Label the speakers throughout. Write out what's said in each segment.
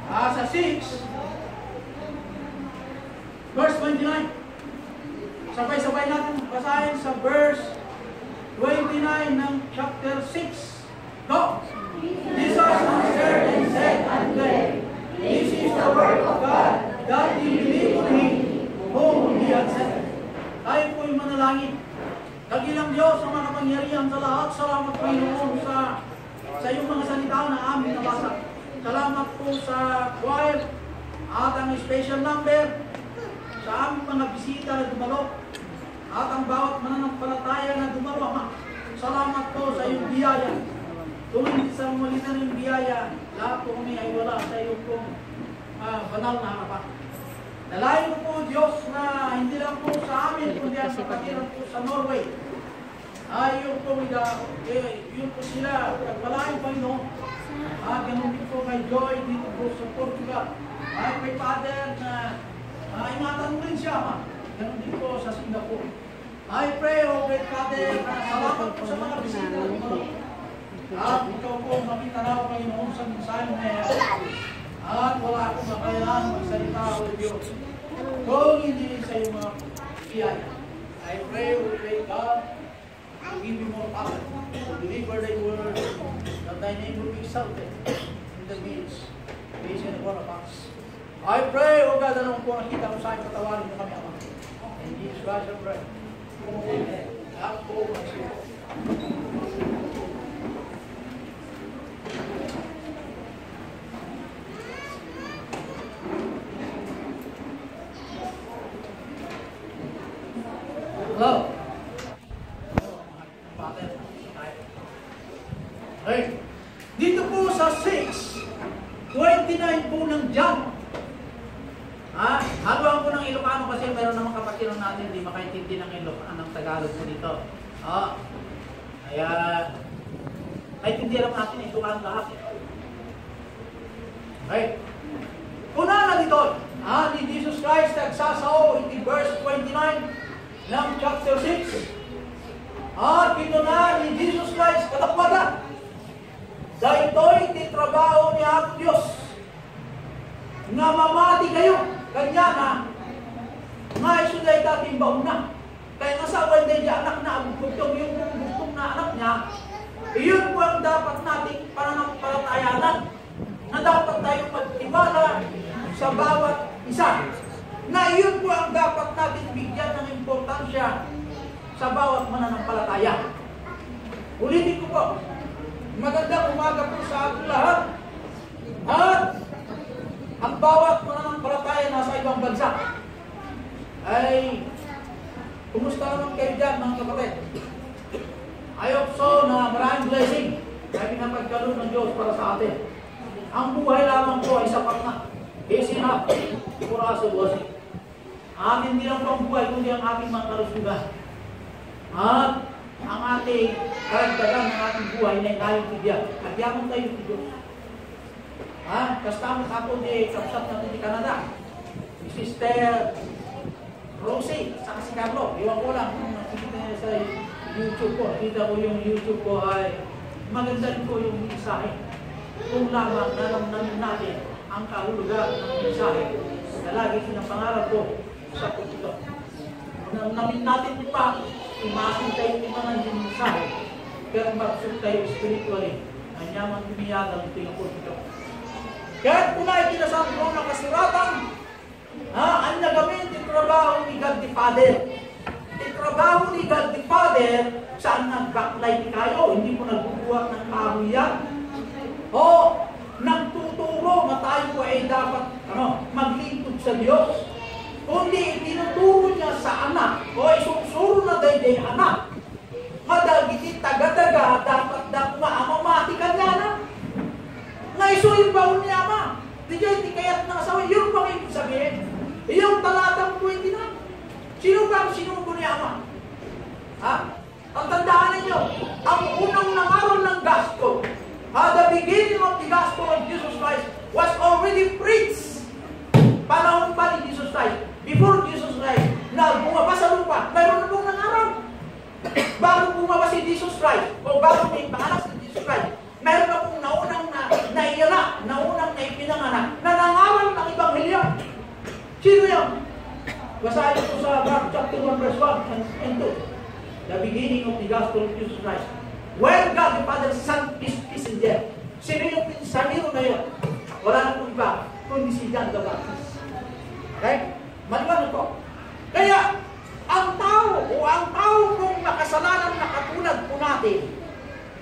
Speaker 1: Sa 6, verse 29. Sabay-sabay natin basahin sa verse 29 ng chapter 6. Go! Jesus answered and said unto them, This is the work of God, that ye believe on Him, whom He hath sent. Tayo po'y manalangin. Dakilang Diyos ang makapangyarihan sa lahat. Salamat Panginoon sa iyong mga salita na aming nabasa. Salamat po sa choir at ang special number sa aming mga bisita na dumalo at ang bawat mananampalataya na dumalo, Ama. Salamat po sa iyong biyaya. Kung hindi sa malita ng biyaya, lahat po kami ay wala sa iyong pong banal na harapan. Dalayan ko po, Diyos, na hindi lang po sa amin, kundi ang kapatiran po sa Norway. Yun po sila, pagpalain Panginoon. Ganun din po kay Joy dito po sa Portugal. Kay Father na ingatan mo rin siya, ma. Ganun din po sa Singapore. I pray, O great Father, na salamat po sa mga bisita na ito. Ikaw po makitanaw Panginoon sa mensahe mo na yan. At wala akong makailangan magsalita o Diyos. Kung hindi sa iyong mga biyaya. I pray, O great God, to give you more power, to deliver thy word, that thy name will be exalted in the midst, based on all of us. I pray, O God, anong po nakita mo sa aking patawarin mo kami, Ama. In Jesus Christ, I pray. Amen. Lahat po, magsipo. Hello. Okay. Dito po sa 6:29 po ng John. Hagawan ko ng Ilocano kasi meron namang kapatid natin hindi makaintindi ng Ilocano, ng Tagalog po dito. Kaya naintindi lang natin Ilocano lahat. Okay. Una na dito, ni Jesus Christ nagsasao in verse 29 ng chapter 6. Dito na ni Jesus Christ katakwada. Dahil ito'y titrabaho ni Apo Diyos na mamati kayo. Kanya na nga isuday dating bauna. Kaya nasawa hindi niya anak na bugtong yung bugtong na anak niya. Iyon po ang dapat nating pananampalatayanan na dapat tayo magtiwala sa bawat isa. Na iyon po ang dapat natin bigyan ng importansya sa bawat mananampalataya. Ulitin ko po, magandang umaga po sa ating lahat. At ang bawat mananampalataya nasa ibang bansa ay kumusta naman kayo dyan mga kapatid? I hope so na maraming blessing na pinapagkaloob ng Diyos para sa atin. Ang buhay lamang po ay sapat na. Easy enough for us to worship. Atin din ang pang buhay kundi ang ating mga kalusugan. At ang ating karagdagan ng ating buhay na tayong bigyan. Nagyamon tayo ng Diyos. Kastamot ako di kapsat natin di Canada. Si Sister Rosie, saka si Carlo. Iwan ko lang kung nakikita niya sa YouTube ko. Kita ko yung YouTube ko ay maganda rin po yung mensahe. Kung lamang naramdaman natin ang kahulugan ng mensahe na lagi pinapangarap ko sa pagkito. Namin natin pa, imasin tayo imanan yung mensahe, pero magsuk tayo spiritually. Anyaman tumiyagang ito yung pagkito. Kaya kung na ikinasabi ko ng kasuratan, ang nagamin titrabaho ni God the Father. Titrabaho ni God the Father, saan nag-backlight kayo? Hindi mo nagbubuhat ng kahoy yan? O nagtuturo na tayo po ay dapat maglingkod sa Diyos. Kundi tinuturo niya sa anak o isusuro na dayday anak. Madagiti taga-taga dapat dakma amamati ka niya na. Naisuyin ba niya ama? Di kaya't nasawa. Yun bang ibig sabihin? Iyong talatang 29. Sino ba ang sinubo niya ama? Ang tandaan ninyo, ang unang nangaral ng gospel, the beginning of the gospel of Jesus Christ was already preached. Panahon pa ni Jesus Christ. Before Jesus Christ, na bumaba sa lupa, mayroon na pong nangaral. Bago bumaba si Jesus Christ, o bago may panganak si Jesus Christ, mayroon na pong naunang naunang naipinanganak, na Sino yan? Basahin ko sa Mark chapter 1 verse 1 and 2. The beginning of the gospel of Jesus Christ. When God the Father sent His messenger. Sino yung pinsaniro na yun? Wala na kong iba, kundi si John the Baptist. Okay? Maliwanag ko. Kaya, ang tao kung makasalanan na katulad po natin,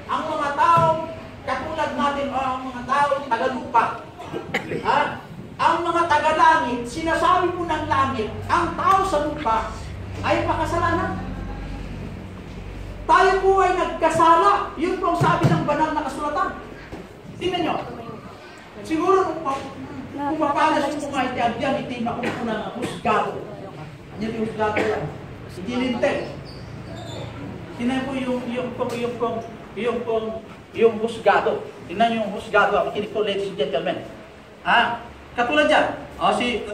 Speaker 1: ang mga tao katulad natin o ang mga tao tagalupa, ang mga tagalangit, sinasabi po ng langit, ang tao sa lupa ay makasalanan. Tayo po ay nagkasala. Yun po ang sabi ng banal na kasulatan. Tingnan nyo. Siguro kung mapalas yung mga itiagyan, itim ako po ng husgado. Yan yung husgado yan. Gilintek. Tingnan po yung husgado. Tingnan nyo yung husgado. Makinig po, ladies and gentlemen. Katulad dyan.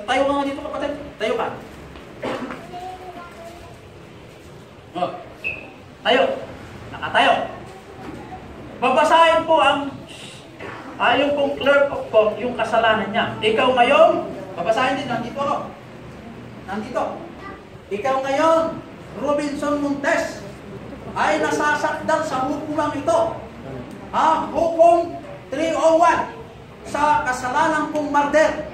Speaker 1: Tayo ka nga dito, kapatid. Tayo ka. Tayo. Nakatayo. Babasahin po yung pong clerk of court, yung kasalanan niya. Ikaw ngayon, babasahin din, nandito ako. Nandito. Ikaw ngayon, Robinson Montes, ay nasasakdal sa hukumang ito. Hukom 301 sa kasalanan kong murder,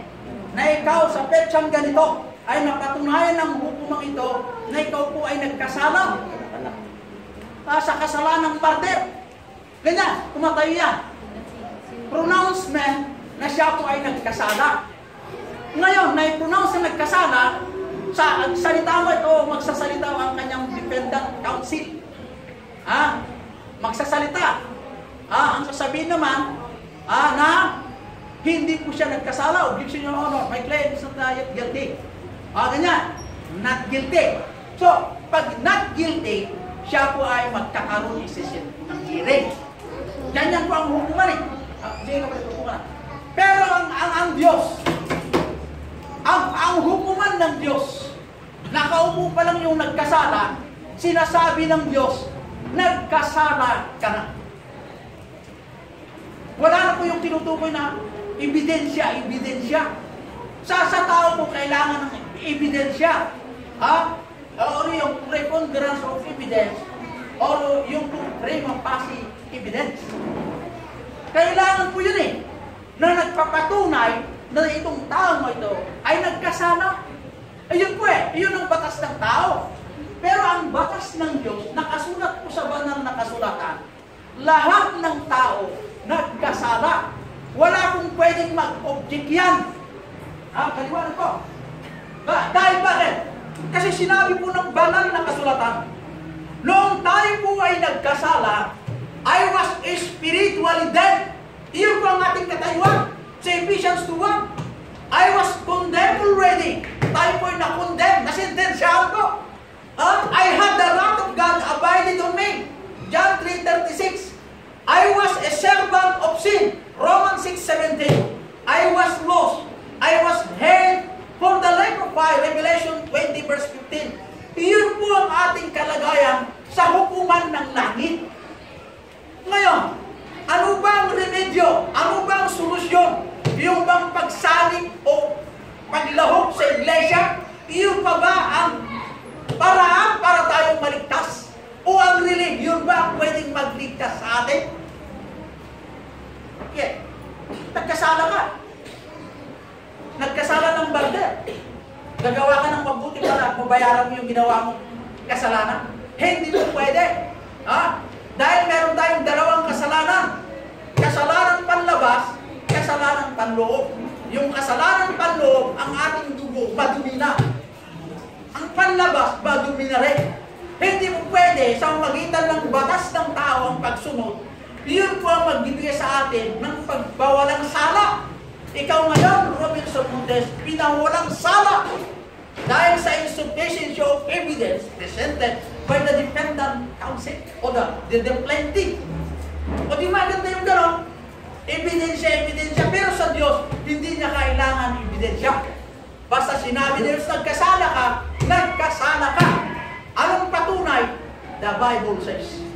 Speaker 1: na ikaw sa petsang ganito ay napatunayan ng hukumang ito na ikaw po ay nagkasala sa kasalanan ng murder. Ganyan, kumatayo yan. Pronouncement na siya po ay nagkasala. Ngayon, na-pronounce na nagkasala, sa salita mo ito, magsasalita ang kanyang defendant counsel. Magsasalita. Ang sasabihin naman, na hindi po siya nagkasala. Objection, Your Honor. My client is not yet guilty. Ganyan. Not guilty. So, pag not guilty, siya po ay magkakaroon ng hearing. Ganyan po ang hukuman eh. Pero ang Diyos, ang hukuman ng Diyos, nakaupo pa lang yung nagkasala, sinasabi ng Diyos, nagkasala ka na. Wala na po yung tinutukoy na ebidensya. Sa tao po kailangan ng ebidensya. O yung preponderance of evidence, o yung prima facie evidence. Kailangan po yun eh, na nagpapatunay na itong tao mo ito ay nagkasala. Ayun po eh, yun ang batas ng tao. Pero ang batas ng Diyos, nakasulat po sa banal na kasulatan, lahat ng tao nagkasala. Wala pong pwedeng mag-object yan. Kaliwanag ko. Dahil bakit? Kasi sinabi po ng banal na kasulatan, noong tayo po ay nagkasala, I was spiritually dead. Iyon po ang ating katayuan. Sa Ephesians 2:1. I was condemned already. Tayo po ay na-condemn. Nasintensyahan ko. I had the wrath of God abided on me. John 3:36. I was a servant of sin. Romans 6:17. I was lost. I was held for the lake of fire. Revelation 20 verse 15. Iyon po ang ating kalagayan sa hukuman ng langit. Ngayon, ano ba ang remedyo? Ano ba ang solusyon? Yung bang pagsalig o paglahok sa iglesia? Iyon pa ba ang paraan para tayong maligtas? O ang religion ba ang pwedeng magligtas sa atin? Okay. Nagkasala ka. Nagkasala ng murder. Gagawa ka ng mabuti para mabayaran mo yung ginawa mong kasalanan. Hindi mo pwede. Dahil meron tayong dalawang kasalanan. Kasalanan panlabas, kasalanan panloob. Yung kasalanan panloob, ang ating dugo, madumi na. Ang panlabas, madumi na rin. Hindi mo pwede sa magitan ng batas ng tao ang pagsunod. Iyon po ang magbibigay sa atin ng pagbawalang sala. Ikaw ngayon, Robinson Montes, pinawalang sala. Dahil sa insufficiency of evidence presented by the defendant counsel o the plaintiff. O di maganda yung gano'n? Ebidensya. Pero sa Diyos, hindi niya kailangan ebidensya. Basta sinabi niya, nagkasala ka. Anong patunay? The Bible says.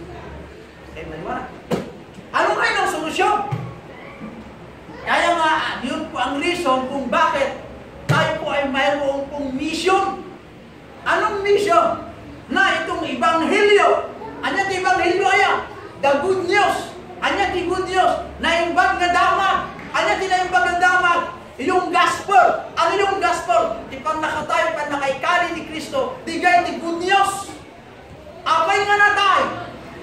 Speaker 1: Maliwanag. Ano kayo ng solusyon? Kaya nga, yun po ang reason kung bakit tayo po ay mayroong salvation na itong Ebanghelyo. Anya ti Ebanghelyo aya? The good news. Anya ti good news na imbag nga damag. Anya ti na imbag nga damag. Yung gospel. Ang yung gospel. Di pang nakatayo pa nakaikali ni Kristo. Di gaya ti good news. Apay nga natay.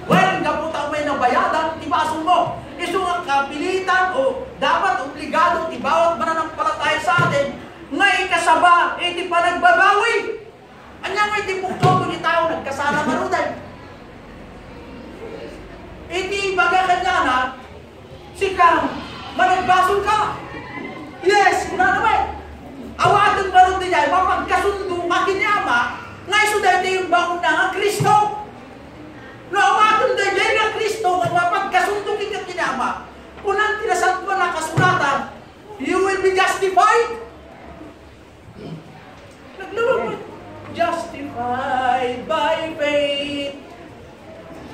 Speaker 1: Well, kaputa may nabayadan, ibasong mo. Iso nga kapilitan o dapat obligado, ibawat mananampalataya sa atin, nga ikasaba, iti pa nagbabawi. Anya nga iti puktoto ni tao, nagkasala maruday. Iti baga kanya na, sikang managbasong ka. Yes, una naman. Awatan maruday niya, mapagkasundo makinyama, nga iso dahil yung baon na nga Kristo. No, awatan dahil nga Kristo, nga mapagkasundo ka kinama, unang tinasan mo na kasulatan, you will be justified. Naglulog, justified by faith.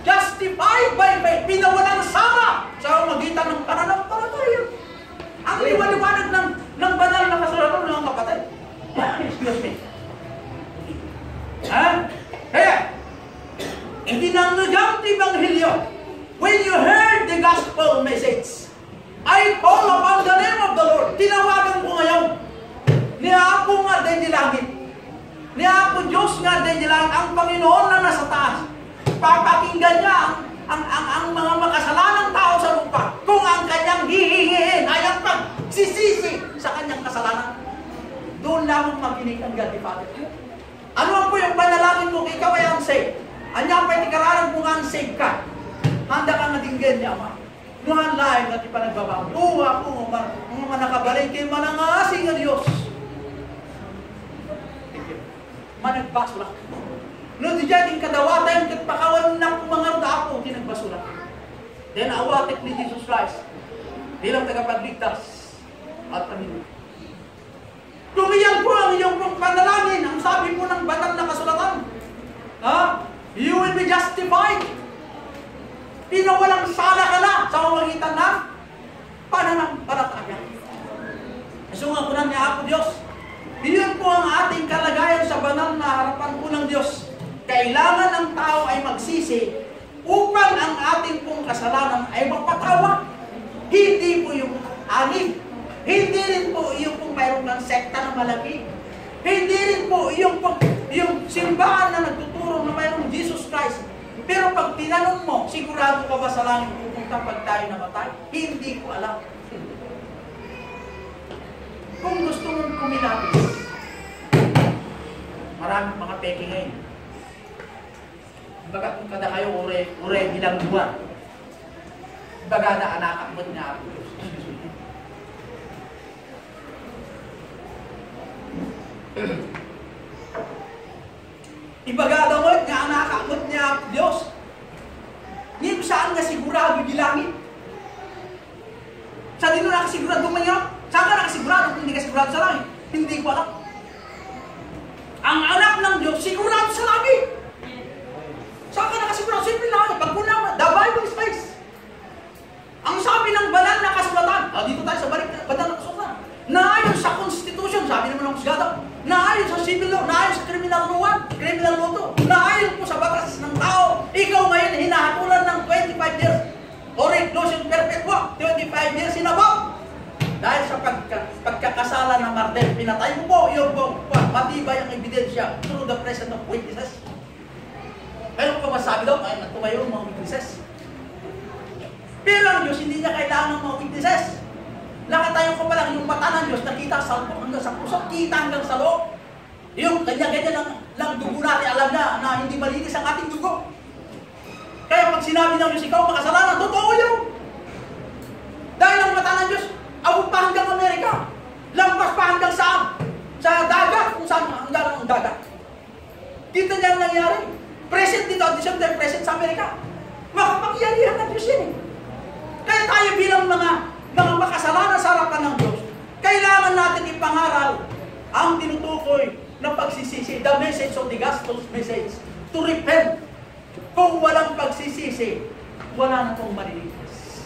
Speaker 1: Justified by faith. Pinawalang sama sa magitan ng pananampalataya. Ang liwanag ng banal na kasulatan ng mga kapatid. Excuse me. Ha? Kaya, hindi nang nagam ti Ebanghelyo. When you heard the gospel message, I call upon the name of the Lord. Tinawagan ko ngayon. Niya ako nga din di langit. Niya ako Diyos nga din di langit. Ang Panginoon na nasa taas. Papakinggan niya ang mga makasalanang tao sa lupa. Kung ang kanyang hihingiin ay ang pagsisisi sa kanyang kasalanan. Doon lamang makinig ang God the Father. Ano po yung panalangin mo? Ikaw ay ang saved. Anya pa itikararan kung ang save ka. Handa ka nga dinggin niya, ama. Nuhan laing at ipanagbabaw. Uwa po, mga nakabalik kayo manangasing ng Diyos. Managbasula. No, di dyan yung kadawatan, katpakawan na mga dapo, tinagbasula. Then, awatik ni Jesus Christ. Bilang tagapagligtas at Panginoon. Kung iyan po ang iyong panalangin, ang sabi po ng banal na kasulatan, ha? You will be justified. Pinawalang sala ka na sa pamamagitan ng pananampalataya. So nga po niya ako Diyos. Iyon po ang ating kalagayan sa banal na harapan po ng Diyos. Kailangan ng tao ay magsisi upang ang ating pong kasalanan ay mapatawa. Hindi po yung anib. Hindi rin po yung pong mayroon ng sekta na malaki. Hindi rin po yung simbahan na nagtuturo na mayroong Jesus Christ. Pero pag tinanong mo, sigurado ka ba sa langit pupunta pag tayo namatay? Hindi ko alam. Kung gusto mong kumilapis, maraming mga peke ngayon. Baga kung kada kayo ure bilang buwan. Baga na anak akot niya ako. Ibagada mo nga anak akot niya Diyos. Ngayon saan nga sigurado di langit? Sa dito nakasigurado mo niya? Saan ka nakasigurado kung hindi ka sigurado sa langit? Hindi ko alam. Ang anak ng Diyos sigurado sa langit. Saan ka nakasigurado? Simple lang. Pagkunawa, the Bible says. Ang sabi ng banal na kasulatan, dito tayo sa banal na kasulatan, naayon sa Constitution, sabi naman ng Husgado, naayon sa civil law, naayon sa criminal law 1, criminal law 2, naayon po sa batas ng tao. Ikaw ngayon hinahatulan ng 25 years o reclusion perpetua, 25 years sinabot. Dahil sa pagkakasala ng martel, pinatay mo po yung matibay ang ebidensya through the presence of witnesses. Pero kung masabi daw, ay natumayo ang mga witnesses. Pero ang Diyos, hindi niya kailangan ng mga witnesses. Nakatayo ko pa lang yung mata ng Diyos, nakita sa loob hanggang sa puso, kita hanggang sa loob. Yung kanya-kanya lang dugo natin, alam na hindi malinis ang ating dugo. Kaya pag sinabi ng Diyos, ikaw makasalanan, totoo yun. Dahil ang mata ng Diyos, abot pa hanggang Amerika. Lampas pa hanggang saan? Sa dagat, kung saan hanggang ang dagat. Kita niya ang nangyari. Present dito, at the same time present sa Amerika. Makapangyarihan ng Diyos yun. Kaya tayo bilang mga makasalanan sa harapan ng Diyos, kailangan natin ipangaral ang tinutukoy ng pagsisisi, the message of the gospel message, to repent. Kung walang pagsisisi, wala na pong maliligtas.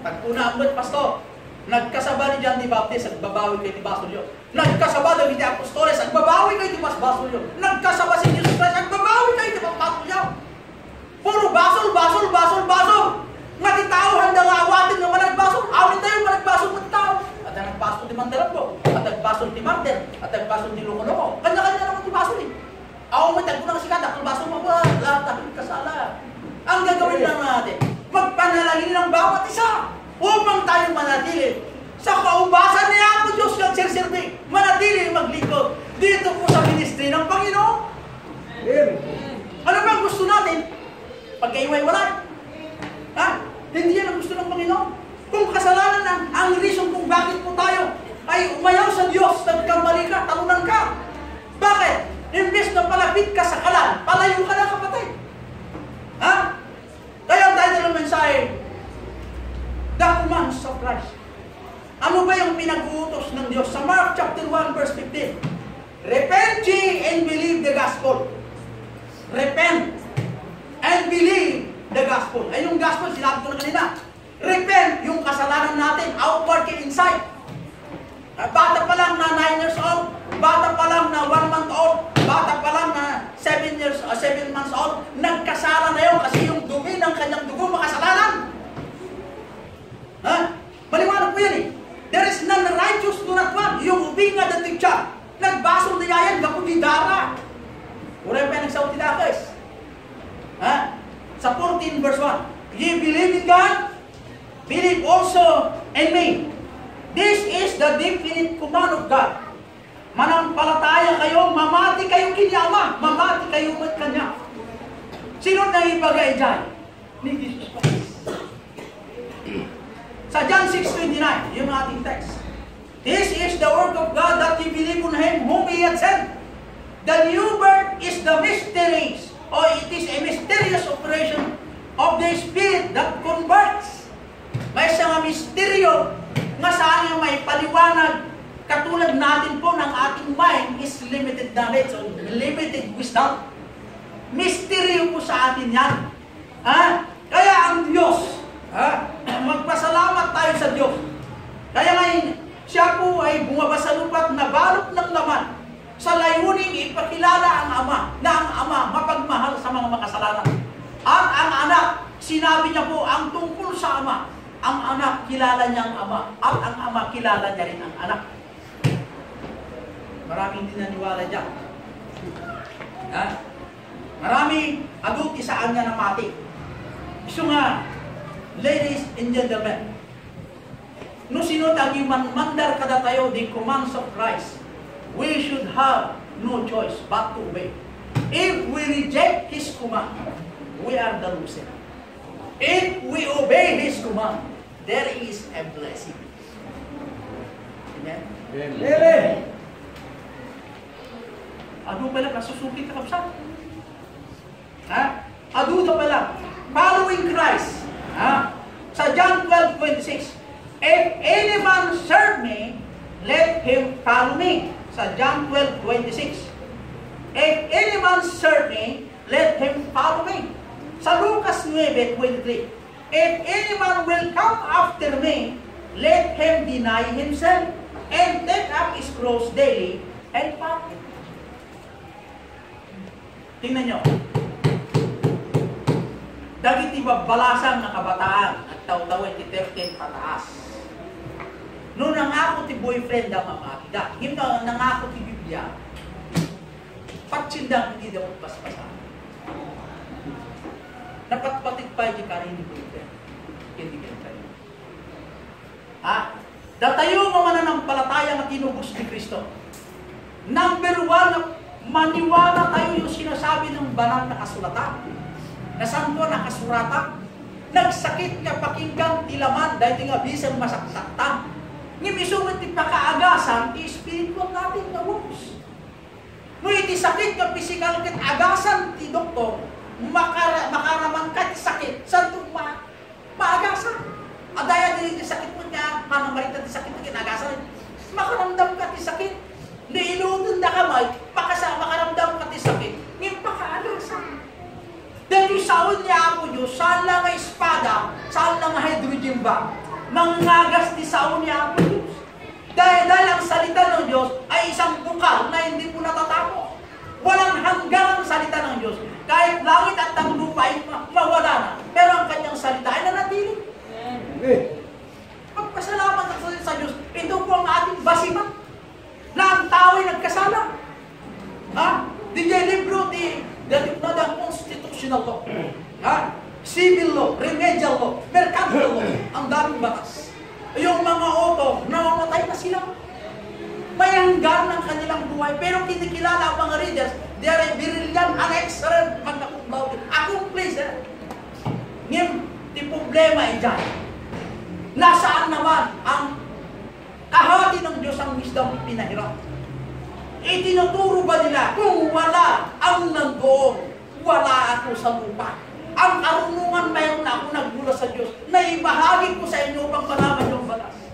Speaker 1: Pag una ang pastor, Nagkasaba ni John the Baptist, nagbabawi kay ni Basulyo. Nagkasaba daw ni Apostoles, nagbabawi kay ni Basulyo. Nagkasaba si Jesus Christ, nagbabawi kay ni Basulyo. Puro basol. Ngati tao handa nga awatin nga managbasol. Awin tayo managbasol ng tao. At ang nagbasol ni Mandarabo, at nagbasol ni Martin, at nagbasol ni Loko-Loko. Kanya-kanya naman nagbasol eh. Ako may tagpo ng sikat, ako basol mo ba? Lahat ang kasala. Ang gagawin lang natin, magpanalangin ng bawat isa upang tayo manatili sa kaubasan ni Apo Diyos ng sirsirbing, manatili maglingkod dito po sa ministry ng Panginoon. Ano ba ang gusto natin? Pagkaiway-walay. Ha? Hindi yan ang gusto ng Panginoon. Kung kasalanan ang reason kung bakit po tayo ay umayaw sa Diyos, nagkamali ka, talunan ka. Bakit? Imbes na palapit ka sa kalan, palayo ka na kapatid. Ha? Kaya ang title ng mensahe, The Commands of Christ. Ano ba yung pinag-uutos ng Diyos? Sa Mark chapter 1 verse 15. Repent ye and believe the gospel. Repent and believe the gospel. Ay yung gospel, sinabi ko na kanina. Repent, yung kasalanan natin, outward and inside. Bata pa lang na 9 years old, bata pa lang na 1 month old, bata pa lang na 7 months old, nagkasala na yun kasi yung dumi ng kanyang dugo makasalanan. Ha? Maliwanag po yan eh. There is none righteous, do not one. Yung ubing nga dating siya, nagbasol na yan, kapudidara. Uray pa nagsawti na guys. Ha? Sa 14 verse 1, ye believe in God, believe also in me. This is the definite command of God. Manampalataya kayo, mamati kayo kinyama, mamati kayo at kanya. Sino na ibagay dyan? Ni Jesus Christ. Sa John 6:29, yung ating text. This is the work of God that ye believe on Him whom He had sent. The new birth is the mysteries, or it is a mysterious operation of the Spirit that converts. May isang misteryo nga saan yung may paliwanag katulad natin po ng ating mind is limited knowledge or limited wisdom. Misteryo po sa atin yan. Ha? Kaya ang Diyos, magpasalamat tayo sa Diyos. Kaya ngayon, siya po ay bumaba sa lupa at nabalot ng laman sa layuning ipakilala ang Ama, na ang Ama mapagmahal sa mga makasalanan. At ang anak, sinabi niya po ang tungkol sa Ama. Ang anak, kilala niya ang Ama. At ang Ama, kilala niya rin ang anak. Maraming hindi naniwala dyan. Ha? Maraming adult isaan niya na mati. So nga, ladies and gentlemen, no sino tagi mandar kada tayo the commands of Christ, we should have no choice but to obey. If we reject His command, we are the loser. If we obey His command, there is a blessing. Amen? Amen. Ado pala, kasusukit na kapsa. Ha? Ado na pala. Following Christ. Ha? Sa John 12:26, if any man serve me, let him follow me. Sa John 12:26, if any man serve me, let him follow me. Sa Lucas 9:23, if any man will come after me, let him deny himself and take up his cross daily and follow me. Tingnan nyo. Dagit ibabalasan na kabataan at taw-tawin ti 13 pataas. Noong nangako ti boyfriend ang mamakida, hindi nangako ti Biblia, patsindang hindi daw paspasan. Napatpatig pa yung karin ni boyfriend. Hindi kayo. Ha? Datayo mananampalataya na tinubos ni Kristo. Number 1, maniwala tayo yung sinasabi ng banal na kasulatan. Na saan po nakasurata? Nagsakit ka pakinggang tilaman dahil nga bisang masaksakta. Ngimisunod ti pakaagasan, ti spiritual natin na wounds. Nung iti sakit ka physical ket agasan ti doktor, makaraman ka ti sakit, saan ito maagasan? Adaya din ti sakit mo niya, manamarita ti sakit na kinagasan. Makaramdam ka ti sakit. Hindi inutun na kamay, makaramdam ka ti sakit, ngayon pakaagasan. Dahil yung saon niya ako Diyos, saan lang ang espada, saan lang ang hydrogen bomb, mangagas ni Saul niya ang Diyos. Dahil ang salita ng Diyos ay isang bukal na hindi po natatapos. Walang hanggang ang salita ng Diyos. Kahit langit at ang lupa ay mawala na. Pero ang kanyang salita ay nanatili. Magpasalamat ang salita sa Diyos. Ito po ang ating basiman. Na ang tao ay nagkasala. DJ libro the constitutional law. Civil law, remedial law, mercantile law. Ang daming batas. Yung mga auto, namamatay na sila. May hanggan ng kanilang buhay. Pero kinikilala ang mga readers, they are brilliant and excellent magna cum laude. Accomplished. Ngayon, di problema ay dyan. Nasaan naman ang kahati ng Diyos ang wisdom pinahirap? Itinuturo ba nila kung wala ang nandoon, wala ako sa lupa? Ang karunungan mayroon na ako nagmula sa Diyos na ibahagi ko sa inyo upang malaman yung batas.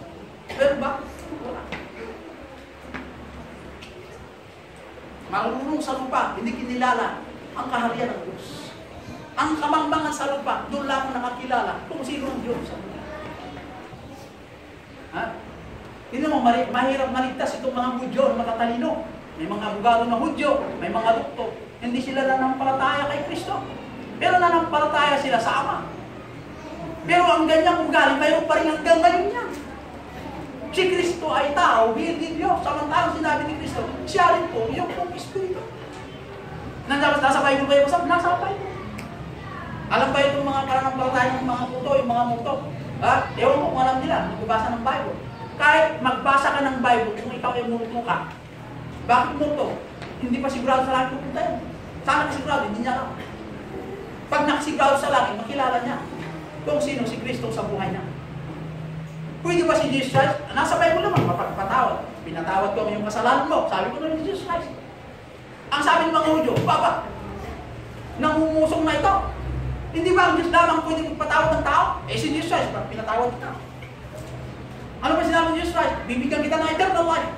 Speaker 1: Pero ba? Wala. Marunong sa lupa, hindi kinilala ang kaharian ng Diyos. Ang kamangmangan sa lupa, doon lang nakakilala kung sino ang Diyos sa lupa. Hindi mo, mahirap maligtas itong mga Hudyo, mga talino. May mga abogado na Hudyo, may mga doktor. Hindi sila nanampalataya kay Kristo. Pero nanampalataya sila sa Ama. Pero ang ganyang ugali, mayroon pa rin hanggang ngayon niya. Si Kristo ay tao, hindi Diyos. Samantalang sinabi ni Kristo, siya rin po, yung pong Espiritu. Nasa Bible ba yung masab? Nasa Bible. Alam ba itong mga pananampalataya ng mga puto, yung mga muto? Ewan mo kung alam nila, magbabasa ng Bible. Kahit magbasa ka ng Bible, kung ikaw ay muto ka, bakit muto? Hindi pa sigurado sa langit pupunta yun. Sana kasigurado, hindi niya alam. Pag nakasigurado sa langit, makilala niya kung sino si Kristo sa buhay niya. Pwede ba si Jesus Christ? Nasa Bible naman, mapagpatawad. Pinatawad ko yung kasalanan mo. Sabi ko na ni Jesus Christ. Ang sabi ng mga Hudyo, Papa, nangungumusong na ito. Hindi ba ang Diyos lamang pwede magpatawad ng tao? Si Jesus Christ, pinatawad kita. Ano ba sinabi ni Jesus Christ? Bibigyan kita ng eternal life.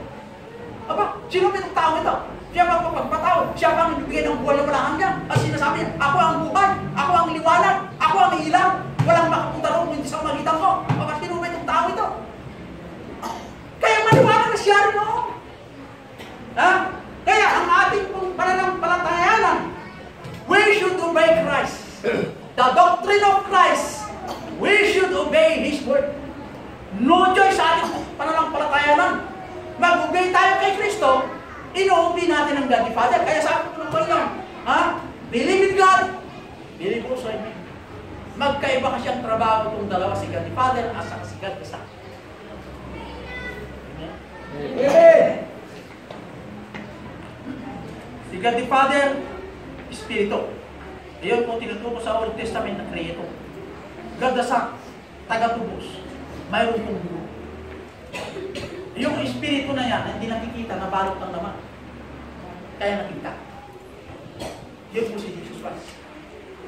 Speaker 1: Sino ba itong tao ito? Siya ba magpapatawad? Siya ba ang ibigay ng buhay na walang hanggan? At sinasabi niya, ako ang buhay, ako ang liwanag, ako ang ilaw. Walang makapunta roon, hindi sa magitan ko. Sino ba itong tao ito? Kaya maniwala na siya rin ako. Kaya ang ating pananampalatayanan, we should obey Christ. The doctrine of Christ, we should obey His word. No choice sa ating pananampalatayanan. Mag-obey tayo kay Kristo, ino-obey natin ang God the Father. Kaya sabi ko naman lang, believe in God, believe also in me. Magkaiba kasi ang trabaho itong dalawa, si God the Father at si God the Son. Amen. Si God the Father, Espiritu. Iyon po tinuturo sa Old Testament na Creator. God the Son, taga-tubos. Mayroon pong guru. Yung Espiritu na yan, hindi nakikita, nabalot lang naman. Kaya nakita. Yun po si Jesus Christ.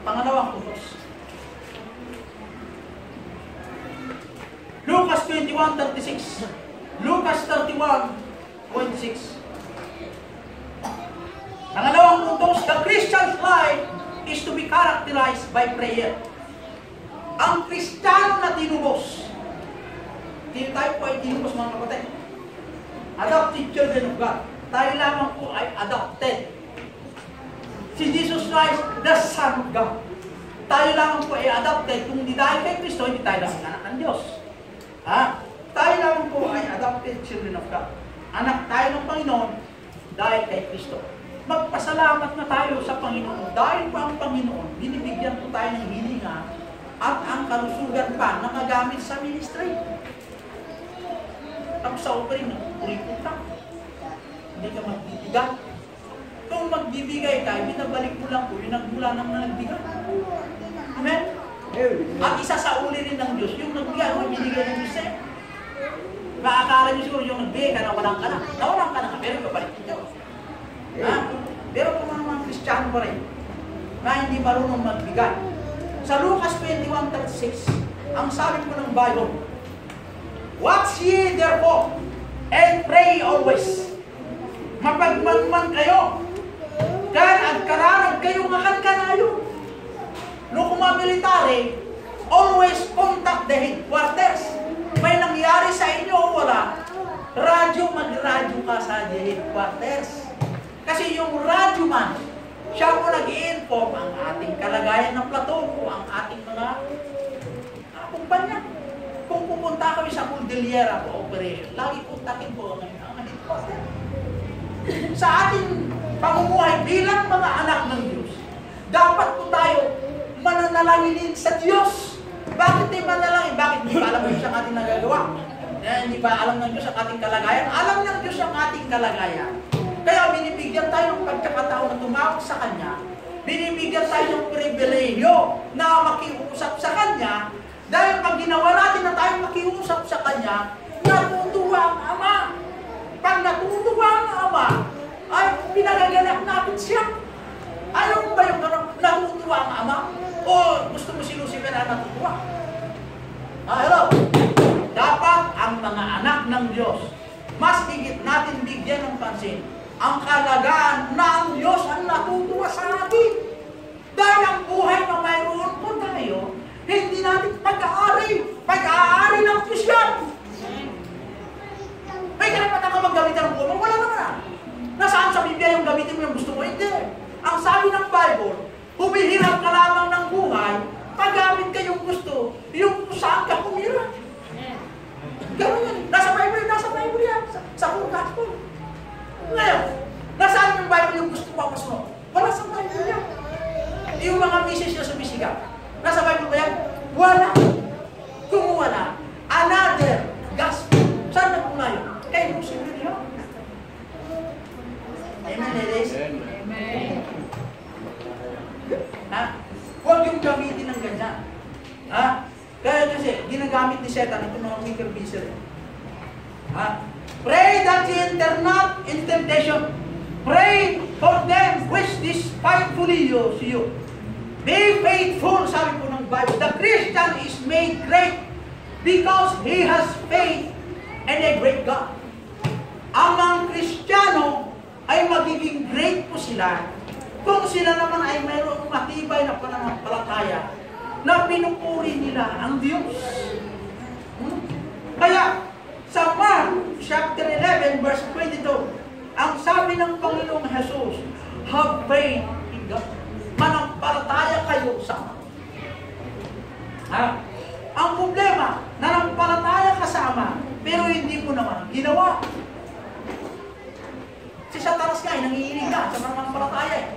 Speaker 1: Pangalawang utos. Lucas 21:36. Lucas 31:26. Pangalawang utos, the Christian's life is to be characterized by prayer. Ang Kristiyano na tinubos, hindi tayo po ay tinubos mga kapatid. Adopted children of God. Tayo lamang po ay adopted. Si Jesus Christ, the Son of God. Tayo lamang po ay adopted. Kung hindi dahil kay Kristo, hindi tayo lamang anak ng Diyos. Tayo lamang po ay adopted children of God. Anak tayo ng Panginoon dahil kay Kristo. Magpasalamat na tayo sa Panginoon. Dahil po ang Panginoon, binibigyan po tayo ng hininga at ang kalusugan pa na magamit sa ministry. Tapos sa offering, nagpuripot ka. Hindi ka magbibigay. Kung magbibigay ka, binabalik mo lang po yung nagmula ng nagbigay. Amen? At isa sa uli rin ng Diyos, yung nagbigay, yung binigay ng Diyos sa'yo. Maakala niyo siguro yung nagbigay ka na walang ka na. Nawalang ka na, pero babalik ng Diyos. Pero kung mga Kristiyano pa rin, na hindi marunong magbigay. Sa Lucas 21:36, ang sabi po ng Bible, watch ye therefore, and pray always. Mapagmanman kayo, kan at karanag kayo ngakan kanayo. No kung mga military, always contact the headquarters. pa sa headquarters. Kasi yung radyo man, siya po nag-i-inform ang ating kalagayan ng platoon o ang ating mga kumpanya. Kung pupunta kami sa Cordillera po operation, lagi puntakin po ang headquarter. Sa ating pamumuhay bilang mga anak ng Diyos, dapat po tayo mananalangin sa Diyos. Bakit di manalangin? Bakit hindi pa alam ng Diyos ang ating nagagawa? Hindi ba alam ng Diyos ang ating kalagayan? Alam ng Diyos ang ating kalagayan. Kaya binibigyan tayo ng pagkakataon na tumawag sa Kanya. Binibigyan tayo ng pribilehyo na makiusap sa Kanya. Dahil pag ginawa natin na tayo makiusap sa Kanya, natutuwa ang Ama. Pag natutuwa ang Ama, ay pinagaganap natin siya. Ayaw mo ba yung natutuwa ang Ama? O gusto mo si Lucifer na natutuwa? Hello? Dapat ang mga anak ng Diyos, mas higit natin bigyan ng pansin ang kalagayan na ang Diyos ang natutuwa sa atin. Dahil ang buhay na mayroon po tayo, hindi natin pag-aari. Pag-aari ng Diyos yan. May karapatan ka maggamitan ng buhay. Wala naman. Nasaan sa Biblia yung gamitin mo yung gusto mo? Hindi. Ang sabi ng Bible, humihirap ka lamang ng buhay, paggamit ka yung gusto, yung saan ka humirap. Gano'n yan. Nasa Bible yan. Sa full gospel. Ngayon, nasaan yung Bible yung gusto mo kasunod? Wala sa Bible yan. Yung mga message na sumisigaw. Nasa Bible ba yan? Wala. Kung wala, another gospel. Saan na kung ngayon? Kay Lucifer yun. Amen, ladies? Amen. Ha? Huwag yung gamitin ng ganyan. Ha? Kaya kasi, ginagamit ni Satan ito mga weaker vessel. Ha? Pray that you enter not in temptation. Pray for them which despitefully use you. Be faithful, sabi po ng Bible. The Christian is made great because he has faith in a great God. Ang mga Kristiyano ay magiging great po sila kung sila naman ay mayroong matibay na pananampalataya na pinupuri nila ang Diyos. Kaya, sa Mark chapter 11 verse 22, ang sabi ng Panginoong Jesus, have faith in God. Manampalataya kayo sa Ama. Ang problema, nanampalataya ka sa Ama, pero hindi mo naman ginawa. Si Satanas nga, nangiinig ka sa manampalataya.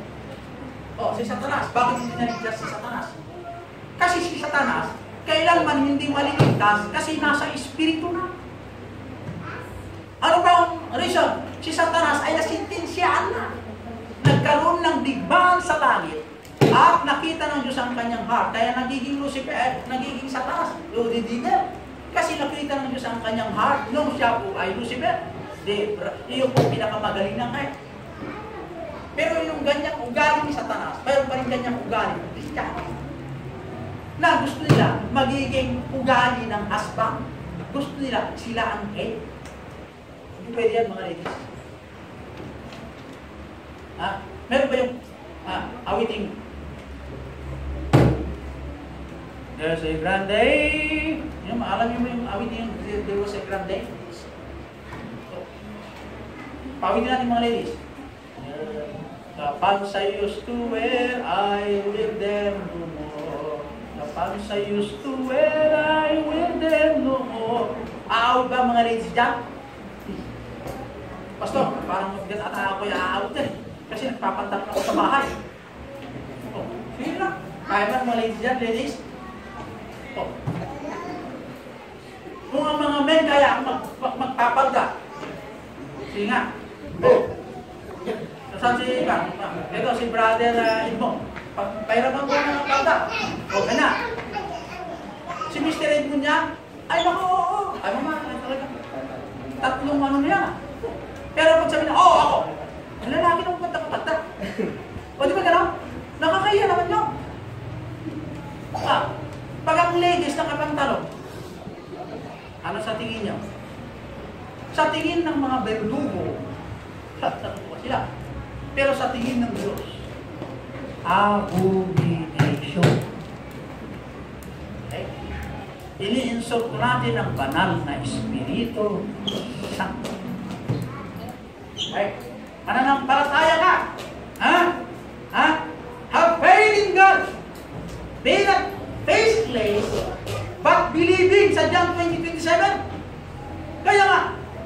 Speaker 1: Si Satanas, bakit hindi naligtas si Satanas? Kasi si Satanas, kailanman hindi maliligtas kasi nasa espiritu na. Ano ba ang reason? Si Satanas ay nasintensyaan na. Nagkaroon ng digmaan sa langit at nakita ng Diyos ang kanyang heart. Kaya nagiging Lucifer, nagiging Satanas, Lucifer. Kasi nakita ng Diyos ang kanyang heart nung siya po ay Lucifer. Iyon po pinakamagaling ng heart. Pero yung ganyang ugali ni Satanas, mayroon pa rin ganyang ugali ng Kristiyano. Na gusto nila magiging ugali ng asbang. Gusto nila sila ang head. Hindi pwede yan mga ladies. Meron ba yung awiting? There's a grand day. Yung, alam niyo mo yung awiting yung there was a grand day? Pawitin natin mga ladies. The pants I used to wear, I wear them no more. The pants I used to wear, I wear them no more. Aawit ba mga ladies dyan? Pastor, parang mabigat ata ako yung aawit eh. Kasi nagpapantap ako sa bahay. Sige lang. Kaya ba mga ladies dyan, ladies? Kung ang mga men kaya magpapalda. Sige nga. Saan si Ivan? Ito si brother Edmond. Pahirapan ko ng palda. Okay na. Si Mr. Edmond niya, ay naku, oo. Ay mama, ay talaga. Tatlong ano niya. Pero pag sabi na, ako. Ang lalaki nung pagda. O di ba gano'n? Nakakaya naman nyo. Pag ang ladies nakapantalon, ano sa tingin nyo? Sa tingin ng mga berdugo, natutuwa sila. Pero sa tingin ng Diyos, abomination. Okay? Ini-insult natin ang banal na Espiritu Santo. Ay, mananampalataya ka. Ha? Ha? Have faith in God. Be not faithless, but believing sa John 20:27. Kaya nga,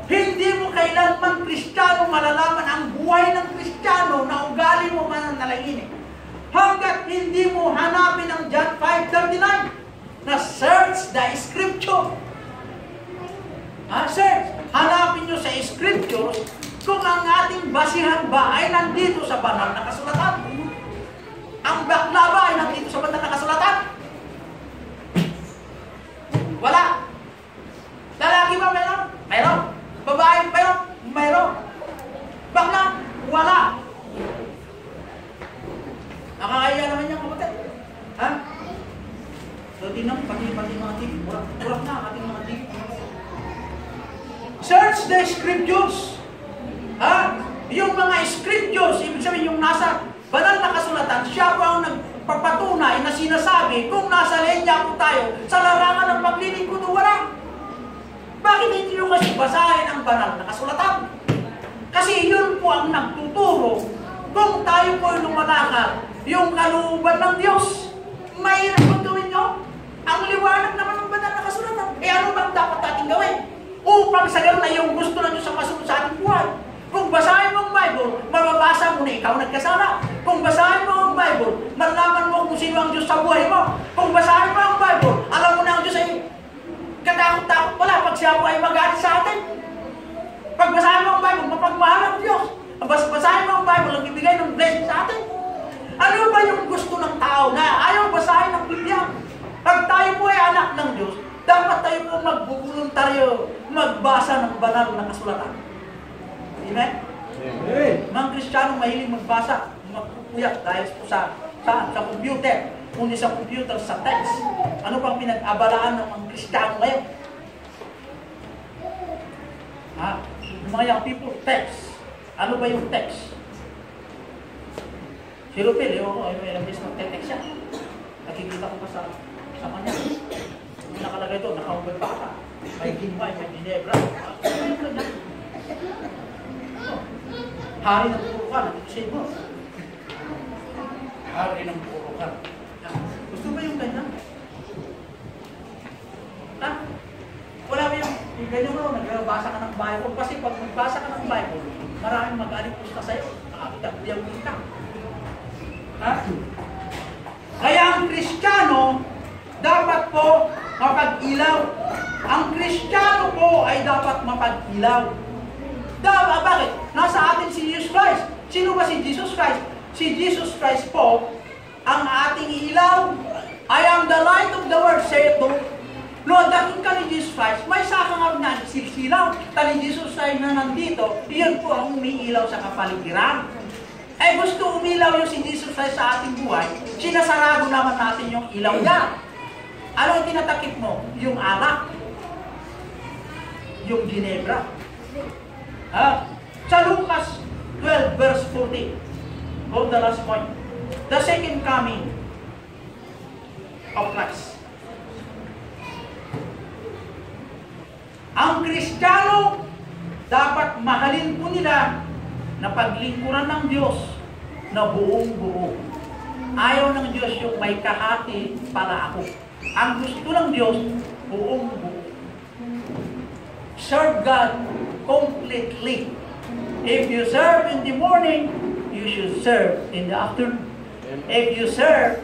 Speaker 1: hindi mo kailanman Kristiyano malalaman ang buhay ng Kristiyano na ugali mo mananalangin. Hanggat hindi mo hanapin ang John 5:39 na search the Scripture. Search. Hanapin nyo sa Scriptures kung ang ating basihan ba ay nandito sa banal na kasulatan. Ang bakla ba ay nandito sa banal na kasulatan? Wala. Lalaki ba mayroon? Mayroon. Babae mayroon? Mayroon. Bakla? Wala. Nakakaya naman yung kapatid. Ha? So, tingnan, pati mga tip. Murap na ating mga tip. Search the Scriptures. Ha? Yung mga Scriptures, ibig sabihin yung nasa banal na kasulatan, siya po ang nagpapatunay na sinasabi kung nasa linya po tayo sa larangan ng paglilingkod o wala. Bakit hindi nyo kasi basahin ang banal na kasulatan? Kasi yun po ang nagtuturo kung tayo po lumalakad yung kalooban ng Diyos. Mahirap po gawin nyo. Ang liwanag naman ng banal na kasulatan. Ano bang dapat natin gawin? Upang sa ganun na yung gusto na nyo sa masunod sa ating buhay. Kung basahin mo ang Bible, mababasa mo na ikaw nagkasala. Kung basahin mo ang Bible, malaman mo kung sino ang Diyos sa buhay mo. Kung basahin mo ang Bible, alam mo na ang Diyos ay katakot-takot pala pag siya po ay magalit sa atin. Pag basahin mo ang Bible, mapagmahal ang Diyos. Basahin mo ang Bible, ang ibigay ng blessing sa atin. Ano ba yung gusto ng tao na ayaw basahin ng Biblia? Pag tayo po ay anak ng Diyos, dapat tayo po magbuboluntaryo, magbasa ng banal na kasulatan. Amen? Amen. Mga Kristiyano mahilig magbasa, magpupuyat dahil po sa computer, kundi sa computer, sa text. Ano pang pinag-abalaan ng mga Kristiyano ngayon? Yung mga young people, text. Ano ba yung text? Si Rupil, ewan ko, ilang beses nag-text siya. Nakikita ko pa sa kanya. Yung nakalagay doon, nakaubad pa ka. May Ginmay, may Ginebra. Hari ng puro ka, nag-isip mo. Hari ng puro ka. Gusto ba yung ganyan? Wala ba yung ganyan mo, nagbasa ka ng Bible? Kasi pag magbasa ka ng Bible, maraming mag-alipos ka sa'yo. Nakakita ka. Kaya ang Kristiyano, dapat po mapag-ilaw. Ang Kristiyano po ay dapat mapag-ilaw. Bakit? Nasa atin si Jesus Christ. Sino ba si Jesus Christ? Si Jesus Christ po, ang ating ilaw. I am the light of the world, saith the Lord. No, dating ka ni Jesus Christ, may saka nga na silsilaw. Tali Jesus Christ na nandito, iyon po ang umiilaw sa kapaligiran. Gusto umilaw yung si Jesus Christ sa ating buhay, sinasarado naman natin yung ilaw niya. Ano yung tinatakip mo? Yung alak. Yung Ginebra. Sa Lucas 12 verse 40, go the last point. The second coming of Christ. Ang Kristiyano, dapat mahalin po nila na paglingkuran ng Diyos na buong-buo. Ayaw ng Diyos yung may kahati para ako. Ang gusto ng Diyos, buong-buo. Serve God completely. If you serve in the morning, you should serve in the afternoon. If you serve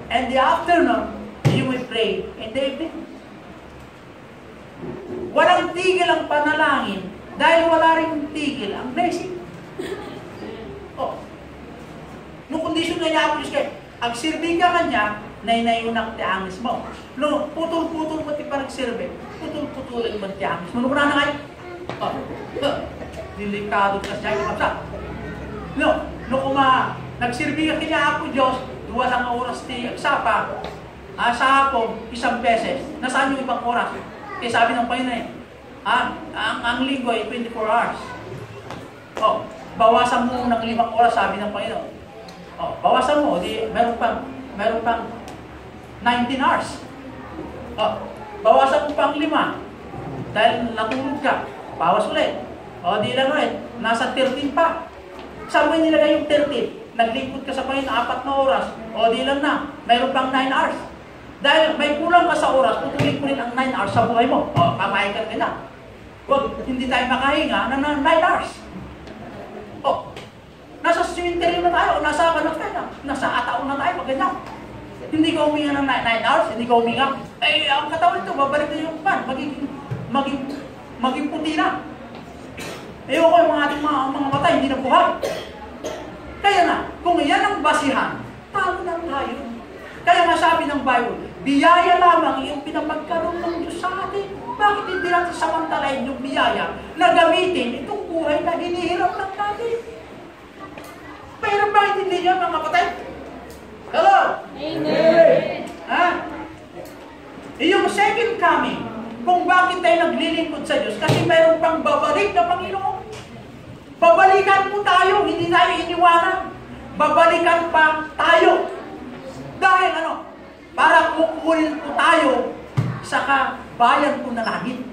Speaker 1: in the afternoon, you will pray in the evening. Walang tigil ang panalangin dahil wala rin tigil ang blessing. Nung kondisyon na niya ako, agsirbi ka kanya, nainayunak ti angis mo. No, putol-putol mo ti parag-sirbi. Putol-putulin mo ti angis mo. Nung na kayo? Delikado ka siya yung kapsa. No, nung nagsirbi ka kanya ako, Diyos, 2 lang oras ti agsapa. Sa hapon, 1 beses. Nasaan yung ibang oras? Kaya sabi ng Panginoon, ang linggo ay 24 hours. Bawasan mo ng 5 oras, sabi ng Panginoon. Bawasan mo, meron pang 19 hours. Bawasan mo pang 5. Dahil natulog ka, bawas ulit. O, di lang rin. Nasa 13 pa. Saan mo nilagay yung 13? Naglingkod ka sa Panginoon 4 na oras. O, di lang na. Mayroon pang 9 hours. Dahil may kulang ka sa oras, putulin ko rin ang 9 hours sa buhay mo. O, pamahikan ka na. Huwag, hindi tayo makahinga na 9 hours. O, nasa cemetery na tayo, o nasa ataon na tayo, pag ganyan. Hindi ka huminga ng 9 hours, hindi ka huminga. Eh, ang katawan ito, babalik na yung pan, maging puti na. Ewan ko yung ating mga mata, hindi na buhay. Kaya na, kung yan ang basihan, talo lang tayo. Kaya nga sabi ng Bible, biyaya lamang yung pinapagkaroon ng Diyos sa atin. Bakit hindi natin samantalain yung biyaya na gamitin itong buhay na hinihiram lang natin? Pero bakit hindi niya mga kapatid? Hello? Amen! Ha? Yung second coming, kung bakit tayo naglilingkod sa Diyos, kasi mayroon pang babalik na Panginoon. Babalikan po tayo, hindi tayo iniwanan. Babalikan pa tayo. Dahil para kukunin po tayo sa kabayan po na langit.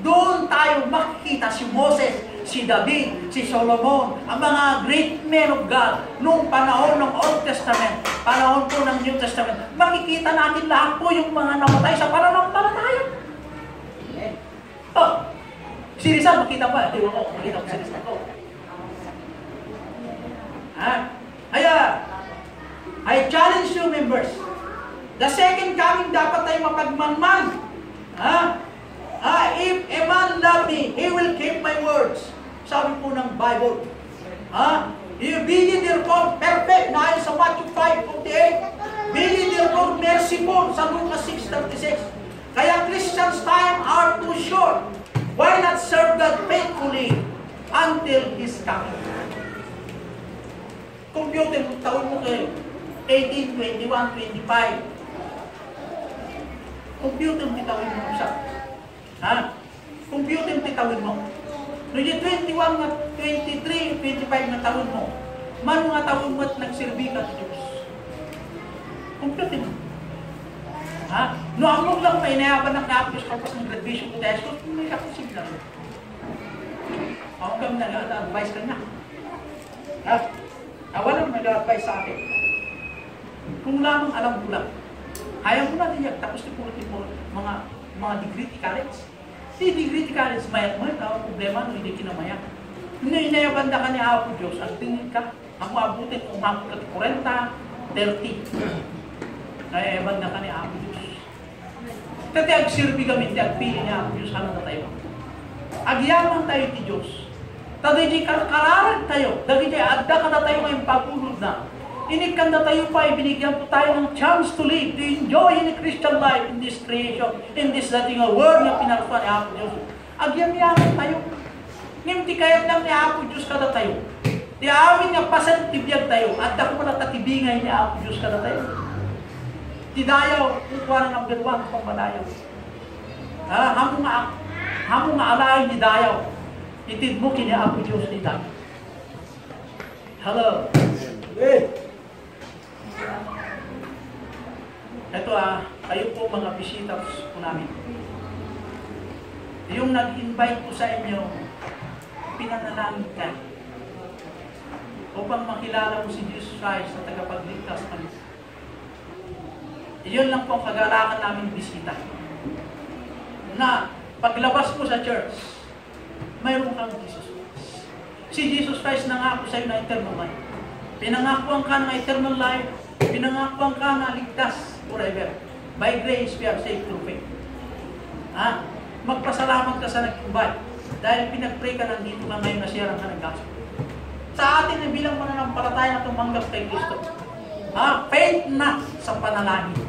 Speaker 1: Doon tayo makikita si Moses, si David, si Solomon, ang mga great men of God noong panahon ng Old Testament, panahon po ng New Testament. Makikita natin lahat po yung mga namatay sa pananampalataya. Oh, si Rizal, makita ba? Di ba ko, makita ko si Rizal ko. I challenge you members. The second coming dapat tayo mapagmanman. If a man love me, he will keep my words. Sabi po ng Bible. Be ye therefore perfect, na ayon sa Matthew 5:48. Be ye therefore merciful, sa Lucas 6:36. Kaya Christians' time are too short. Why not serve God faithfully until His coming? Computer, taon mo kayo. 18, 21, 25. Computer, titawin mo siya. Computer, titawin mo. Noong 21 na 23, 25 na taon mo, man mga taon mo at nagsirbi ka sa Diyos. Computer mo. No, among lang pa, inayaban ng kapos kapos ng graduation ko dahil ko, may kaposib lang. Ako kami nag-advise ka na. Walang nag-advise sa akin. Kung lamang alam ko lang, ayaw mo natin yan, tapos tipuro mga degree college. Si degree college, mayat mo, ito problema nung hindi kinamaya. Inayabanda ka ni Apo Diyos, ang tingin ka, ang maabutin, umabot ka 40, 30. Inayabanda ka ni Apo Diyos. Kasi agsirbi kami, agpili niya Apo Diyos, ano na tayo? Agyaman tayo ni Diyos. Tadi di kararag tayo, dagi di adda ka na tayo ngayong pagulod na. Inikan na tayo pa, ibinigyan po tayo ng chance to live, to enjoy in the Christian life, in this creation, in this dating world na pinarpa ni Apo Diyos. Agyam-yaman tayo. Ngimti kaya lang ni Apo Diyos kada tayo. Di amin nga pasan tibiyag tayo, adda ko na tatibingay ni Apo Diyos kada tayo. Di dayaw, kukuha na ng birwang pang madayaw. Hamong nga alaay ni dayaw. Itid mo kini Apo Diyos ni dayaw. Hello. Ito kayo po mga visitors po namin. Yung nag-invite po sa inyo, pinanalangin ka upang makilala mo si Jesus Christ na tagapagligtas kami. Iyon lang po ang kagalakan namin bisita. Na paglabas mo sa church, mayroon kang Jesus Christ. Si Jesus Christ nangako sa iyo na eternal life. Pinangakuan ka ng eternal life, pinangakuan ka na ligtas forever. By grace, we are saved through faith. Magpasalamat ka sa nag-invite dahil pinag-pray ka nandito ka ngayon na siyarang ka ng gospel. Sa atin na bilang mananampalataya na tumanggap kay Kristo. Faith na sa panalangin.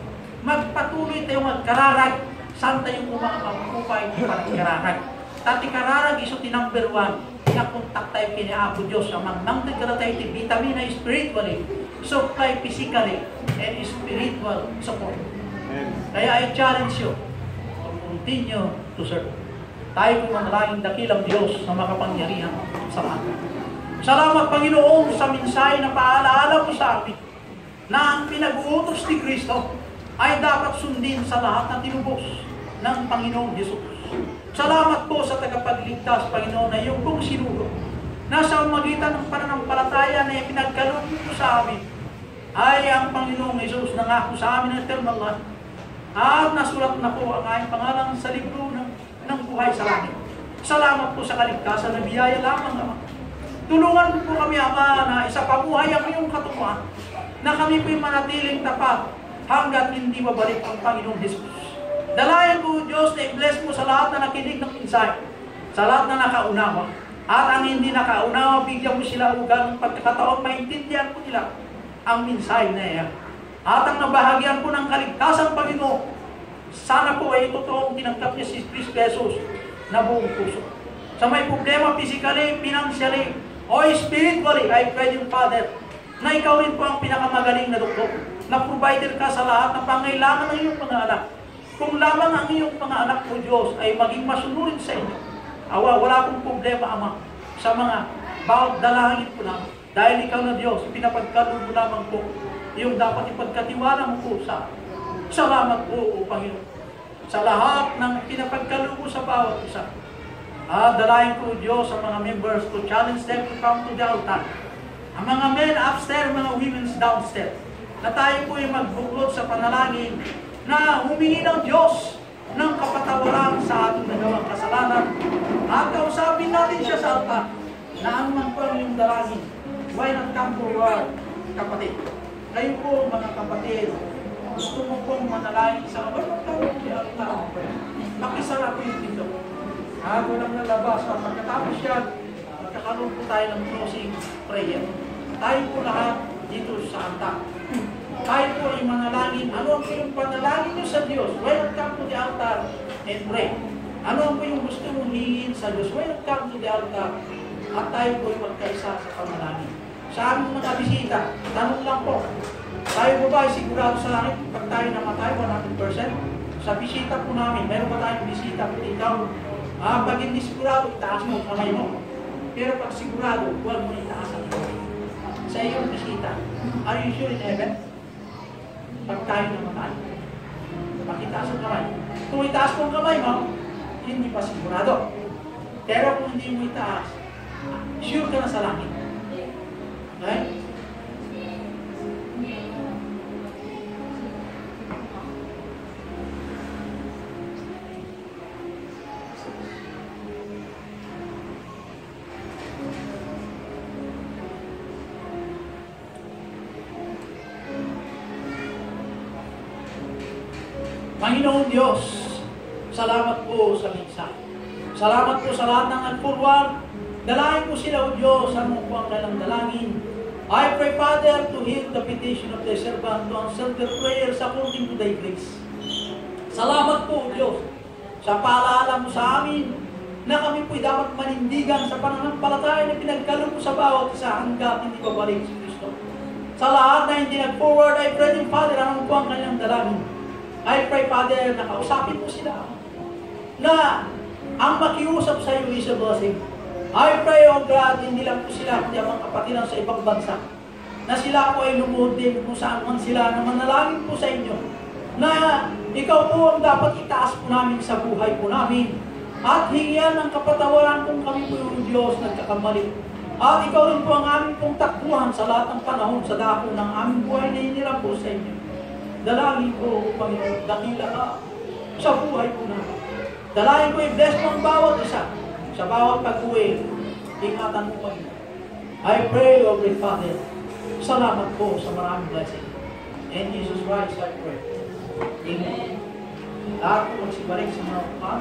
Speaker 1: Magpatuloy tayo magkararag. Saan tayong umangkupay para kararag? Tati kararag iso ti number 1. Nakontak tayo kini Apo Diyos. Amang nangtag ka na tayo ti vitamina spiritually, supply physically, and spiritual support. Kaya I challenge you to continue to serve. Tayo po manalangin dakilang Diyos na makapangyarihan sa lahat. Salamat Panginoon sa mensahe na paalaala mo sa amin na ang pinag-uutos ni Kristo ay dapat sundin sa lahat na tinubos ng Panginoong Jesus. Salamat po sa tagapagligtas pagligtas, Panginoon, na iyong kung sinuro. Nasa magitan ng pananampalataya na ipinagkaloob mo sa amin, ay ang Panginoong Jesus nangako sa amin ng eternal life. At nasulat na po ang aking pangalan sa libro ng buhay sa langit. Salamat po sa kaligtasan na biyaya lamang, Ama. Tulungan po kami, Ama, na isa pamuhay ang iyong katunguhan, na kami po'y manatiling tapat hanggat hindi mabalik ang Panginoong Jesus. Dalayan po, Diyos, na i-bless mo sa lahat na nakinig ng mensahe, sa lahat na nakaunawa. At ang hindi nakaunawa, bigyan mo sila ugang pagkakataon, maintindihan po nila ang mensahe na iyan. At ang nabahagyan po ng kaligtasan, Panginoon, sana po ay totoong tinanggap niya si Cristo Jesus na buong puso. Sa may problema, physically, financially, o spiritually, I pray you, Father, na ikaw rin po ang pinakamagaling na doktor, na provider ka sa lahat ng pangailangan ng iyong mga anak. Kung lamang ang iyong mga anak po, Diyos, ay maging masunurin sa inyo, wala akong problema, Ama, sa mga bawat dalangin po namin. Dahil ikaw na Diyos, pinapagkaloob mo lamang po yung dapat ipagkatiwala mo po sa akin. Salamat po, O Panginoon, sa lahat ng pinapagkaloob mo sa bawat isa. Dalayan ko, Diyos, sa mga members to challenge them to come to the altar. Ang mga men upstairs, mga women downstairs, na tayo po ay magbuklod sa panalangin na humingi ng Diyos ng kapatawaran sa ating nagawang kasalanan. At kausapin natin siya sa altar na anuman po ang iyong dalangin. Why not come forward, kapatid? Kayo po, mga kapatid, gusto mo pong manalangin sa why not come to the altar? Makisara po yung dito. Walang nalabas. Pagkatapos yan, magkakaroon po tayo ng closing prayer. Tayo po lahat dito sa altar. Tayo po ay manalangin. Ano po yung panalangin nyo sa Diyos? Why not come to the altar and pray? Ano po yung gusto mong hingin sa Diyos? Why not come to the altar? At tayo po ay magkaisa sa panalangin. Sa aming mga bisita, tanong lang po. Tayo po ba ay sigurado sa langit? Pag tayo namatay, 100%? Sa bisita po namin, meron ba tayong bisita po ikaw? Pag hindi sigurado, itaas mo kamay mo. Pero pag sigurado, huwag mo itaas ang kamay. Sa iyong bisita, are you sure in heaven? Pag tayo namatay, pakitaas ang kamay. Kung itaas mo ang kamay mo, hindi pa sigurado. Pero kung hindi mo itaas, sure ka na sa langit. Okay? Panginoon Diyos, salamat po sa mensahe. Salamat po sa lahat ng nag-forward. Dalayan po sila, O Diyos, ano po ang kailang dalangin. I pray, Father, to hear the petition of the servant, to answer their prayers according to thy grace. Salamat po, O Diyos, sa paalala mo sa amin na kami po'y dapat manindigan sa pananampalataya na pinagkaloob mo sa bawat isa hanggat hindi babalik si Kristo. Sa lahat na hindi nag-forward, I pray, Father, ano po ang kailang dalangin. I pray, Father, na kausapin mo sila na ang makiusap sa iyo is a blessing. I pray, O God, hindi lang po sila, kundi ang mga kapatiran sa ibang bansa, na sila po ay lumuhod din kung saan man sila, na manalangin po sa inyo, na ikaw po ang dapat itaas po namin sa buhay po namin, at hingian ng kapatawaran kung kami po yung Diyos nagkakamali. At ikaw rin po ang aming pong takbuhan sa lahat ng panahon sa dako ng aming buhay na hinirap po sa inyo. Dalangin ko, Panginoon, dakila ka sa buhay ko namin. Dalangin ko, i-bless mo ang bawat isa sa bawat pag-uwi. Ingatan mo, Panginoon. I pray, O great Father, salamat po sa maraming blessing. In Jesus Christ, I pray. Amen. Lahat po magsibalik sa mga upan.